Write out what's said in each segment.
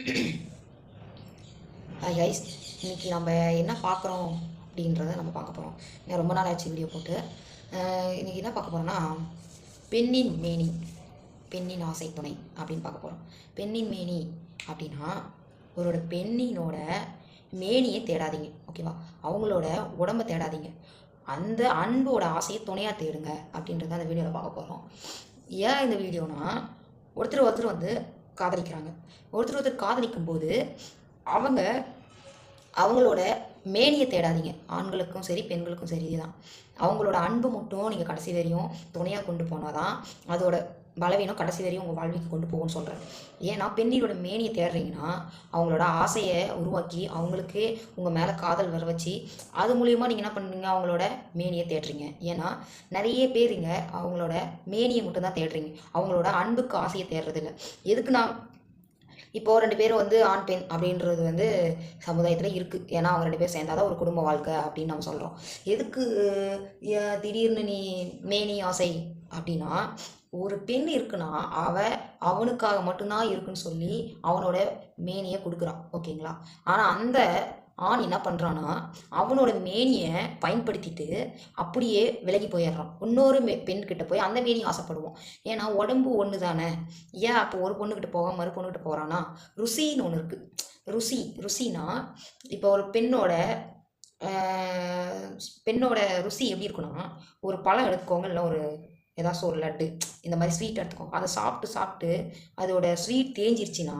Hi guys, இன்றைக்கி நம்ம என்ன பார்க்குறோம் அப்படின்றத நம்ம பார்க்க போகிறோம். நான் ரொம்ப நாள் ஆச்சு வீடியோ போட்டு. இன்றைக்கி என்ன பார்க்க போகிறோன்னா, பெண்ணின் மேனி, பெண்ணின் ஆசை துணை அப்படின்னு பார்க்க போகிறோம். பெண்ணின் மேனி அப்படின்னா ஒரு பெண்ணினோட மேனியை தேடாதீங்க, ஓகேவா? அவங்களோட உடம்பை தேடாதீங்க, அந்த அன்போட ஆசையை துணையாக தேடுங்க அப்படின்றத அந்த வீடியோவில் பார்க்க போகிறோம். ஏன் இந்த வீடியோனா, ஒருத்தர் வந்து காதலிக்கிறாங்க. ஒருத்தர் காதலிக்கும் போது அவங்க அவங்களோட மேனியை தேடாதீங்க. ஆண்களுக்கும் சரி பெண்களுக்கும் சரி தான். அவங்களோட அன்பு மட்டும் நீங்கள் கடைசி வரையும் துணையாக கொண்டு போனால் தான் அதோட பலவீனம் கடைசி வரையும் உங்கள் வாழ்விக்கு கொண்டு போகும்னு சொல்கிறேன். ஏன்னா பெண்ணினோட மேனியை தேடுறீங்கன்னா அவங்களோட ஆசையை உருவாக்கி அவங்களுக்கே உங்கள் மேலே காதல் வர வச்சு அது மூலியமாக நீங்கள் என்ன பண்ணுறீங்க, அவங்களோட மேனியை தேடுறீங்க. ஏன்னா நிறைய பேருங்க அவங்களோட மேனியை மட்டும்தான் தேடுறீங்க, அவங்களோட அன்புக்கு ஆசையை தேடுறதில்ல. எதுக்கு நான் இப்போது 2 பேரும் வந்து ஆண் பெண் அப்படின்றது வந்து சமுதாயத்தில் இருக்குது. ஏன்னா அவங்க 2 பேர் சேர்ந்தாதான் ஒரு குடும்ப வாழ்க்கை அப்படின்னு நம்ம சொல்கிறோம். எதுக்கு திடீர்னு நீ மேனி ஆசை அப்படின்னா, ஒரு பெண் இருக்குன்னா அவனுக்காக மட்டும்தான் இருக்குன்னு சொல்லி அவனோட மேனியை கொடுக்குறான், ஓகேங்களா? ஆனால் அந்த ஆண் என்ன பண்ணுறான்னா அவனோட மேனியை பயன்படுத்திட்டு அப்படியே விலகி போயிடுறான். இன்னொரு பெண்கிட்ட போய் அந்த மேனி ஆசைப்படுவோம். ஏன்னா உடம்பு ஒன்று தானே. ஏன் அப்போ ஒரு பொண்ணுக்கிட்ட போக மறு பொண்ணுக்கிட்ட போகிறான்னா, ருசின்னு ஒன்று இருக்குது. ருசினா இப்போ ஒரு பெண்ணோட ருசி எப்படி இருக்குன்னா, ஒரு பழம் எடுத்துக்கோங்க, இல்லை ஒரு ஏதாச்சும் ஒரு லட்டு இந்த மாதிரி ஸ்வீட் எடுத்துக்கோங்க. அதை சாப்பிட்டு அதோட ஸ்வீட் தேஞ்சிருச்சுன்னா,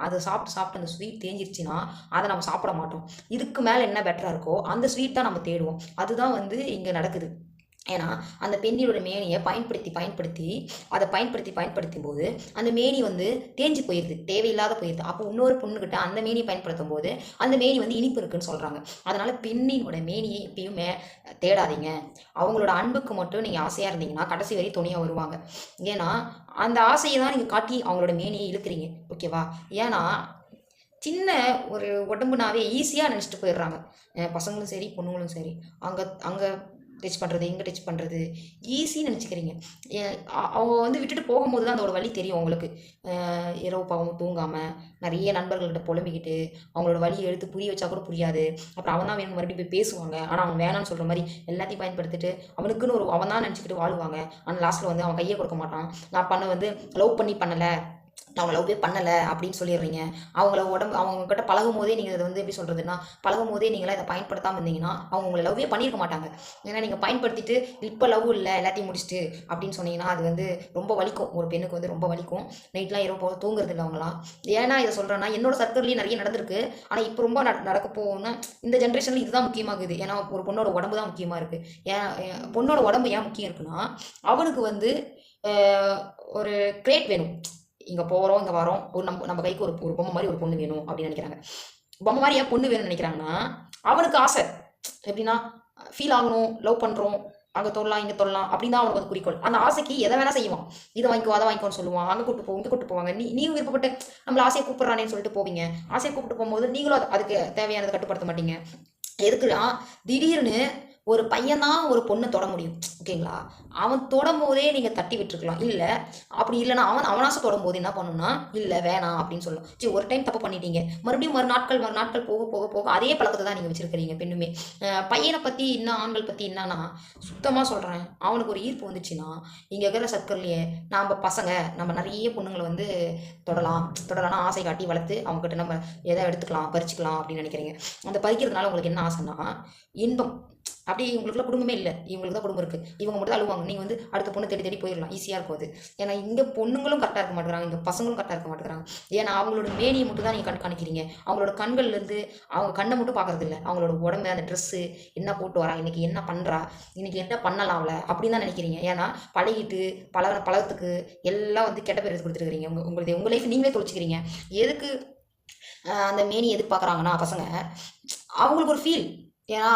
அதை சாப்பிட்டு அந்த ஸ்வீட் தேஞ்சிருச்சுன்னா அதை நம்ம சாப்பிட மாட்டோம். இதுக்கு மேலே என்ன பெட்டராக இருக்கோ அந்த ஸ்வீட் தான் நம்ம தேடுவோம். அதுதான் வந்து இங்கே நடக்குது. ஏன்னா அந்த பெண்ணினோட மேனியை பயன்படுத்தும் போது அந்த மேனி வந்து தேஞ்சு போயிடுது, தேவையில்லாத போயிடுது. அப்போ இன்னொரு பொண்ணுக்கிட்ட அந்த மேனியை பயன்படுத்தும் போது அந்த மேனி வந்து இனிப்பு இருக்குன்னு சொல்கிறாங்க. அதனால் பெண்ணினோட மேனியை எப்பயுமே தேடாதீங்க. அவங்களோட அன்புக்கு மட்டும் நீங்கள் ஆசையாக இருந்தீங்கன்னா கடைசி வரை துணையாக வருவாங்க. ஏன்னா அந்த ஆசையை தான் நீங்கள் காட்டி அவங்களோட மேனியை இழுக்கிறீங்க, ஓகேவா? ஏன்னா சின்ன ஒரு உடம்புனாவே ஈஸியாக நினச்சிட்டு போயிடுறாங்க, பசங்களும் சரி பொண்ணுங்களும் சரி. அங்கே டச் பண்ணுறது, இங்கே டச் பண்ணுறது ஈஸின்னு நினச்சிக்கிறீங்க. அவங்க வந்து விட்டுட்டு போகும்போது தான் அதோட வலி தெரியும் அவங்களுக்கு. இரவு பாவம் தூங்காமல் நிறைய நண்பர்கள்கிட்ட புலம்பிக்கிட்டு அவங்களோட வலியை எடுத்து புரிய வச்சா கூட புரியாது. அப்புறம் அவன் தான் வேணும் மறுபடியும் போய் பேசுவாங்க. ஆனால் அவன் வேணான்னு சொல்கிற மாதிரி எல்லாத்தையும் பயன்படுத்திட்டு அவனுக்குன்னு அவன் தான் நினச்சிக்கிட்டு வாழ்வாங்க. ஆனால் லாஸ்ட்டில் வந்து அவன் கையை கொடுக்க மாட்டான். நான் வந்து லவ் பண்ணலை, அவங்க லவ்வே பண்ணலை அப்படின்னு சொல்லிடுறீங்க. அவங்கக்கிட்ட பழகும் போதே நீங்கள் இதை வந்து எப்படி சொல்கிறதுன்னா, பழகும் போதே நீங்களாம் இதை பயன்படுத்தாமல் இருந்தீங்கன்னா அவங்க உங்களை லவ்வே பண்ணியிருக்க மாட்டாங்க. ஏன்னா நீங்கள் பயன்படுத்திட்டு இப்போ லவ் இல்லை எல்லாத்தையும் முடிச்சுட்டு அப்படின்னு சொன்னீங்கன்னா அது வந்து ரொம்ப வலிக்கும். ஒரு பெண்ணுக்கு வந்து ரொம்ப வலிக்கும். நைட்லாம் இரவு போக தூங்குறது இல்லை அவங்களாம். ஏன்னா இதை சொல்கிறேன்னா, என்னோட சர்க்கிள்லேயும் நிறைய நடந்திருக்கு. ஆனால் இப்போ ரொம்ப நடக்க போகணும்னா இந்த ஜென்ரேஷனில் இதுதான் முக்கியமாகுது. ஏன்னா ஒரு பொண்ணோட உடம்பு தான் முக்கியமாக இருக்குது. ஏன் பொண்ணோட உடம்பு ஏன் முக்கியம் இருக்குன்னா, அவனுக்கு வந்து ஒரு கிரேட் வேணும். இங்கே போகிறோம் இங்கே வரோம், ஒரு நம்ம கைக்கு ஒரு பொம்மை மாதிரி ஒரு பொண்ணு வேணும் அப்படின்னு நினைக்கிறாங்க. பொம்மை மாதிரி ஏன் பொண்ணு வேணும்னு நினைக்கிறாங்கன்னா, அவனுக்கு ஆசை எப்படின்னா ஃபீல் ஆகணும், லவ் பண்ணுறோம், அங்கே தொடலாம் இங்கே தொடலாம் அப்படின்னு தான் அவனுக்கு வந்து குறிக்கோள். அந்த ஆசைக்கு எதை வேணால் செய்வான். இதை வாங்கிக்கோ அதை வாங்கிக்கோன்னு சொல்லுவான். அங்கே கூப்பிட்டு போவோம் இங்கே கூப்பிட்டு போவாங்க. நீயும் விருப்பப்பட்டு நம்மளை ஆசையை கூப்பிட்றானேன்னு சொல்லிட்டு போவீங்க. ஆசையை கூப்பிட்டு போகும்போது நீங்களும் அதுக்கு தேவையானதை கட்டுப்படுத்த மாட்டீங்க. எதுக்குன்னா திடீர்னு ஒரு பையன் தான் ஒரு பொண்ணை தொட முடியும், ஓகேங்களா? அவன் தொடும் போதே நீங்கள் தட்டி விட்டுருக்கலாம். இல்லை அப்படி இல்லைனா அவனாசை தொடும் போது என்ன பண்ணணும்னா, இல்லை வேணாம் அப்படின்னு சொல்லும். சரி ஒரு டைம் தப்பு பண்ணிட்டீங்க, மறுபடியும் மறுநாட்கள் போக போக போக அதே பழக்கத்தை தான் நீங்கள் வச்சுருக்கிறீங்க. பெண்ணுமே பையனை பற்றி இன்னும் ஆண்கள் பற்றி என்னன்னா, சுத்தமாக சொல்கிறேன், அவனுக்கு ஒரு ஈர்ப்பு வந்துச்சுன்னா இங்கே இருக்கிற சர்க்கிள்லேயே நம்ம நிறைய பொண்ணுங்களை வந்து தொடலாம்னா ஆசை காட்டி வளர்த்து அவங்ககிட்ட நம்ம எதை எடுத்துக்கலாம் பறிச்சுக்கலாம் அப்படின்னு நினைக்கிறீங்க. அந்த பறிக்கிறதுனால உங்களுக்கு என்ன ஆசைன்னா, இன்பம். அப்படி இவங்களுக்குலாம் குடும்பமே இல்லை, இவங்களுக்கு தான் குடும்பம் இருக்குது, இவங்க மட்டும் தான் அழுவாங்க. நீங்கள் வந்து அடுத்த பொண்ணு தேடி போயிடலாம், ஈஸியாக இருக்கும் அது. ஏன்னா இங்கே பொண்ணுங்களும் கரெக்டாக இருக்க மாட்டேங்கிறாங்க, இங்கே பசங்களும் கரெக்டாக இருக்க மாட்டேங்கிறாங்க. ஏன்னா அவங்களோட மேனியை மட்டும் தான் நீங்கள் கண்காணிக்கிறீங்க. அவங்களோட கண்கள்லேருந்து அவங்க கண்ணை மட்டும் பார்க்கறது இல்லை, அவங்களோட உடம்பு, அந்த ட்ரெஸ்ஸு, என்ன போட்டு வரா, இன்றைக்கி என்ன பண்ணுறா, இன்றைக்கி என்ன பண்ணலாம் அவளை அப்படின்னு தான் நினைக்கிறீங்க. ஏன்னா பழகிட்டு பழகத்துக்கு எல்லாம் வந்து கெட்ட பேர் எடுத்து கொடுத்துருக்கிறீங்க. உங்கள் லைஃப் நீங்களே தொலைச்சிக்கிறீங்க. எதுக்கு அந்த மேனி எதிர்பார்க்குறாங்கன்னா பசங்க, அவங்களுக்கு ஒரு ஃபீல், ஏன்னா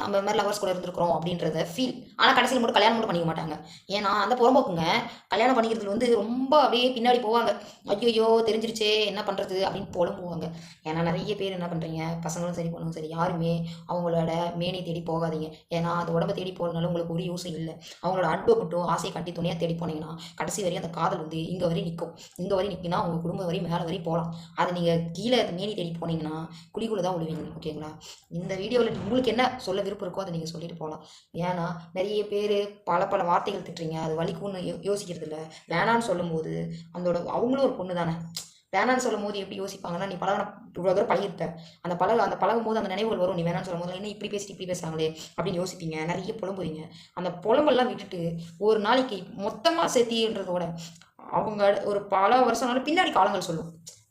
நம்ம இந்த மாதிரி லவர்ஸ் கூட இருந்திருக்கிறோம் அப்படின்றத ஃபீல். ஆனால் கடைசியில் மட்டும் கல்யாணம் மட்டும் பண்ணிக்க மாட்டாங்க. ஏன்னா அந்த புறம்போக்குங்க கல்யாணம் பண்ணிக்கிறதுல வந்து ரொம்ப அப்படியே பின்னாடி போவாங்க. ஐயோ தெரிஞ்சிருச்சே என்ன பண்ணுறது அப்படின்னு புலம்புவாங்க. ஏன்னா நிறைய பேர் என்ன பண்ணுறீங்க, பசங்களும் சரி பொண்ணுங்களும் சரி யாருமே அவங்களோட மேனி தேடி போகாதீங்க. ஏன்னா அது உடம்ப தேடி போகிறதுனால உங்களுக்கு ஒரு யூஸும் இல்லை. அவங்களோட அன்பை மட்டும் ஆசையை காட்டி துணையாக தேடி போனீங்கன்னா கடைசி வரையும் அந்த காதல் வந்து இங்கே வரை நிற்கும். இங்கே வரை நிற்கினா உங்கள் குடும்பம் வரையும் மேலே வரையும் போகலாம். அதை நீங்கள் கீழே மேனி தேடி போனீங்கன்னா குழிக்குள்ள தான் விழுவீங்க. ஓகேங்களா? இந்த வீடியோவில் உங்களுக்கு என்ன சொல்ல விருப்பம் இருக்கோ அதை நீங்கள் சொல்லிட்டு போகலாம். ஏன்னா நிறைய பேர் பல பல வார்த்தைகள் திட்டுறீங்க, அது வலிக்கும்னு யோசிக்கிறது இல்லை. வேணான்னு சொல்லும்போது அவங்களும் ஒரு பொண்ணு தானே. வேணான்னு சொல்லும் போது எப்படி யோசிப்பாங்கன்னா, நீ பழகின இவ்வளோ தூரம் பழகிருப்ப, அந்த பழகும் போது அந்த நினைவுகள் வரும். நீ வேணான்னு சொல்லும் போது என்ன இப்படி பேசிட்டு இப்படி பேசுறாங்களே அப்படின்னு யோசிப்பீங்க. நிறைய புலம்புவீங்க. அந்த புலம்பெல்லாம் விட்டுட்டு ஒரு நாளைக்கு மொத்தமாக சேர்த்தின்றதோட அவங்க ஒரு பல வருஷம்னாலும்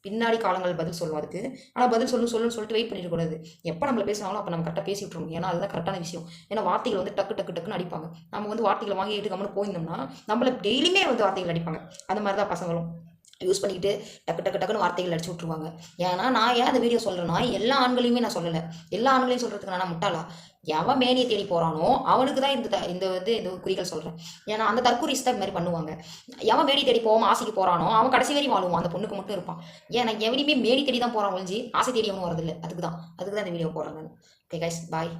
பின்னாடி காலங்கள் பதில் சொல்லும் அதுக்கு. ஆனால் பதில் சொல்லுன்னு சொல்லிட்டு வெயிட் பண்ணிடக்கூடாது. எப்போ நம்மளை பேசுனாலும் அப்போ நம்ம கரெக்டாக பேசி விட்ருவோம். ஏன்னா அதுதான் கரெக்டான விஷயம். ஏன்னா வார்த்தைகள் வந்து டக்கு டக்கு டக்குன்னு அடிப்பாங்க. நம்ம வந்து வார்த்தைகளை வாங்கிட்டு கம்மனு போயிருந்தோம்னா நம்மளை டெய்லியுமே வந்து வார்த்தைகள் அடிப்பாங்க. அந்த மாதிரி தான் பசங்களும் யூஸ் பண்ணிக்கிட்டு டக்கு டக்கு டக்குன்னு வார்த்தைகள் அடிச்சு விட்ருவாங்க. ஏன்னா நான் ஏன் அந்த வீடியோ சொல்கிறேன்னா, எல்லா ஆண்களையுமே நான் சொல்லலை. எல்லா ஆண்களையும் சொல்கிறதுக்கு நான் முட்டாளா? எவன் மேனியை தேடி போகிறானோ அவனுக்கு தான் இந்த குறிகள் சொல்கிறேன். ஏன்னா அந்த தற்கூரிஸ் தான் இந்த மாதிரி பண்ணுவாங்க. எவன் மேனி தேடி போகாமல் ஆசைக்கு போகிறானோ அவன் கடைசி வரையும் வாழுவான். அந்த பொண்ணுக்கு மட்டும் இருப்பான். ஏன்னா எவனையுமே மேனி தேடி தான் போகிறான் ஒழிஞ்சு ஆசை தேடி அவனும் வரதில்லை. அதுக்கு தான் இந்த வீடியோ போடுறேன் நான். ஓகே கைஸ், பாய்.